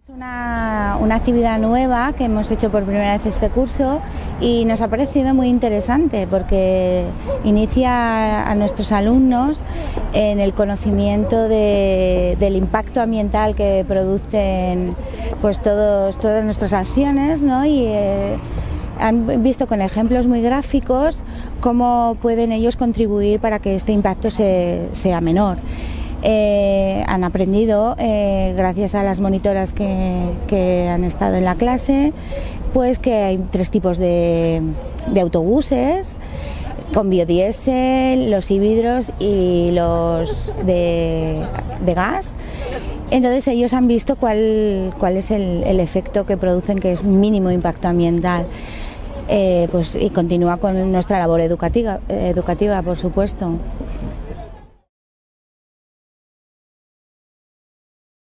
Es una actividad nueva que hemos hecho por primera vez este curso y nos ha parecido muy interesante porque inicia a nuestros alumnos en el conocimiento del impacto ambiental que producen pues todas nuestras acciones, ¿no? Y han visto con ejemplos muy gráficos cómo pueden ellos contribuir para que este impacto sea menor. Han aprendido, gracias a las monitoras que han estado en la clase, pues que hay 3 tipos de autobuses, con biodiesel, los híbridos y los de gas. Entonces ellos han visto cuál es el efecto que producen, que es mínimo impacto ambiental. Y continúa con nuestra labor educativa, por supuesto.